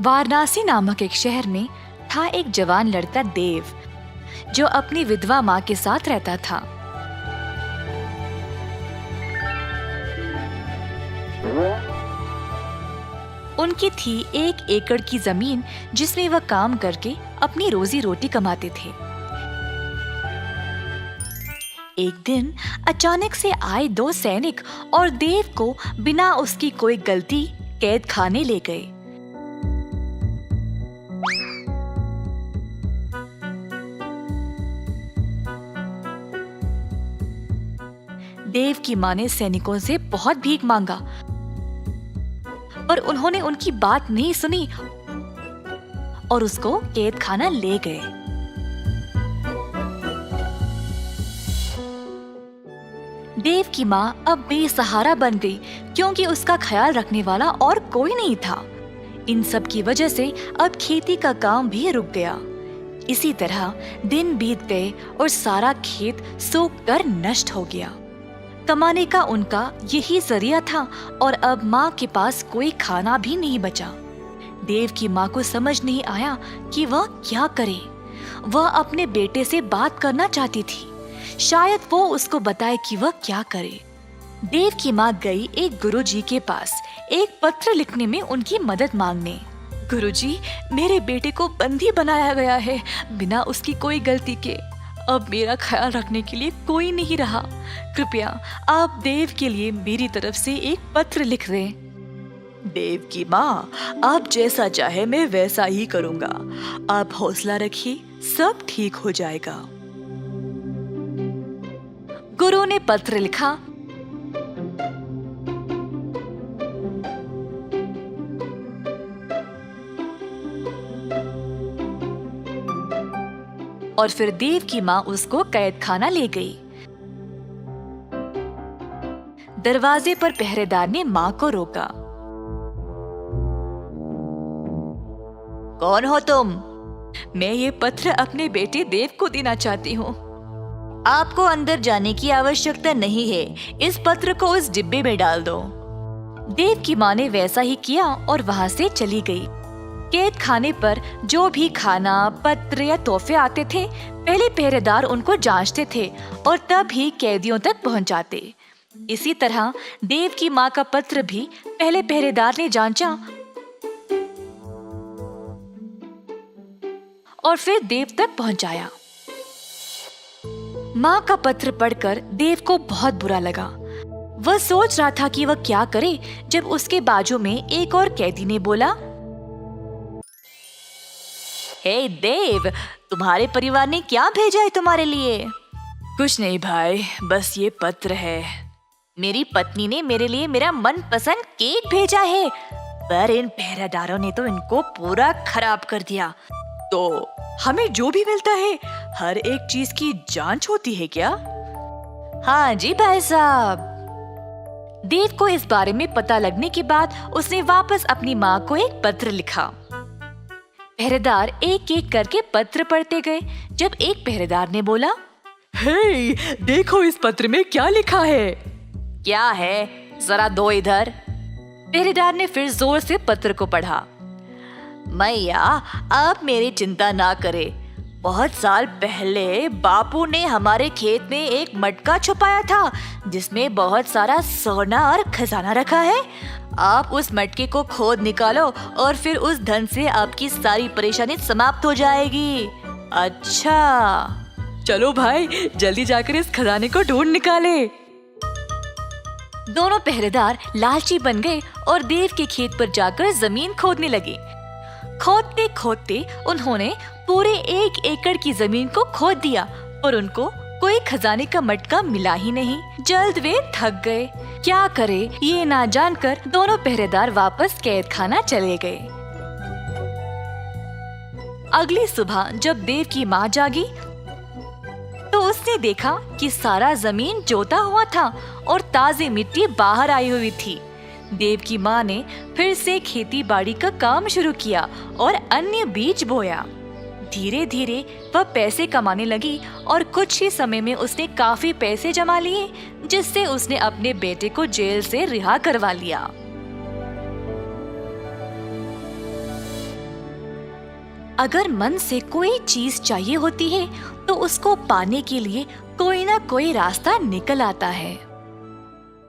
वाराणसी नामक एक शहर में था एक जवान लड़का देव, जो अपनी विधवा माँ के साथ रहता था। उनकी थी 1 एकड़ की जमीन, जिसमें वह काम करके अपनी रोजी रोटी कमाते थे। एक दिन अचानक से आए 2 सैनिक और देव को बिना उसकी कोई गलती कैद खाने ले गए। देव की माँ ने सैनिकों से बहुत भीख मांगा, पर उन्होंने उनकी बात नहीं सुनी और उसको कैद खाना ले गए। देव की माँ अब बेसहारा बन गई, क्योंकि उसका ख्याल रखने वाला और कोई नहीं था। इन सब की वजह से अब खेती का काम भी रुक गया। इसी तरह दिन बीत गए और सारा खेत सूख कर नष्ट हो गया। कमाने का उनका यही जरिया था और अब माँ के पास कोई खाना भी नहीं बचा। देव की माँ को समझ नहीं आया कि वह क्या करे। वह अपने बेटे से बात करना चाहती थी, शायद वो उसको बताए कि वह क्या करे। देव की माँ गई एक गुरुजी के पास एक पत्र लिखने में उनकी मदद मांगने। गुरुजी, मेरे बेटे को बंदी बनाया गया है बिना उसकी कोई गलती के। अब मेरा ख्याल रखने के लिए कोई नहीं रहा। कृपया आप देव के लिए मेरी तरफ से एक पत्र लिख दें। देव की माँ, आप जैसा चाहे मैं वैसा ही करूँगा। आप हौसला रखिए, सब ठीक हो जाएगा। गुरु ने पत्र लिखा। और फिर देव की माँ उसको कैद खाना ले गई। दरवाजे पर पहरेदार ने माँ को रोका। कौन हो तुम? मैं ये पत्र अपने बेटे देव को देना चाहती हूँ। आपको अंदर जाने की आवश्यकता नहीं है। इस पत्र को उस डिब्बे में डाल दो। देव की माँ ने वैसा ही किया और वहाँ से चली गई। कैद खाने पर जो भी खाना, पत्र या तोहफे आते थे, पहले पहरेदार उनको जांचते थे और तब ही कैदियों तक पहुंचाते। इसी तरह देव की माँ का पत्र भी पहले पहरेदार ने जांचा और फिर देव तक पहुंचाया। माँ का पत्र पढ़कर देव को बहुत बुरा लगा। वह सोच रहा था कि वह क्या करे, जब उसके बाजू में एक और कैदी ने बोला, हे देव, तुम्हारे परिवार ने क्या भेजा है तुम्हारे लिए? कुछ नहीं भाई, बस ये पत्र है। मेरी पत्नी ने मेरे लिए मेरा मनपसंद केक भेजा है, पर इन पहरेदारों ने तो इनको पूरा खराब कर दिया। तो हमें जो भी मिलता है, हर एक चीज की जांच होती है क्या? हाँ जी भाई साहब। देव को इस बारे में पता लगने के बाद उसने वापस अपनी माँ को एक पत्र लिखा। पहरेदार एक एक करके पत्र पढ़ते गए, जब एक पहरेदार ने बोला, हे, देखो इस पत्र में क्या लिखा है। क्या है, जरा दो इधर। पहरेदार ने फिर जोर से पत्र को पढ़ा। मैया, आप मेरी चिंता ना करें। बहुत साल पहले बापू ने हमारे खेत में एक मटका छुपाया था, जिसमें बहुत सारा सोना और खजाना रखा है। आप उस मटके को खोद निकालो और फिर उस धन से आपकी सारी परेशानी समाप्त हो जाएगी। अच्छा, चलो भाई, जल्दी जाकर इस खजाने को ढूंढ निकाले। दोनों पहरेदार लालची बन गए और देव के खेत पर जाकर जमीन खोदने लगे। खोदते खोदते उन्होंने पूरे 1 एकड़ की जमीन को खोद दिया, पर उनको कोई खजाने का मटका मिला ही नहीं। जल्द वे थक गए। क्या करे ये ना जानकर दोनों पहरेदार वापस कैद खाना चले गए। अगली सुबह जब देव की माँ जागी तो उसने देखा कि सारा जमीन जोता हुआ था और ताजी मिट्टी बाहर आई हुई थी। देव की माँ ने फिर से खेती बाड़ी का काम शुरू किया और अन्य बीज बोया। धीरे धीरे वह पैसे कमाने लगी और कुछ ही समय में उसने काफी पैसे जमा लिए, जिससे उसने अपने बेटे को जेल से रिहा करवा लिया। अगर मन से कोई चीज चाहिए होती है तो उसको पाने के लिए कोई ना कोई रास्ता निकल आता है।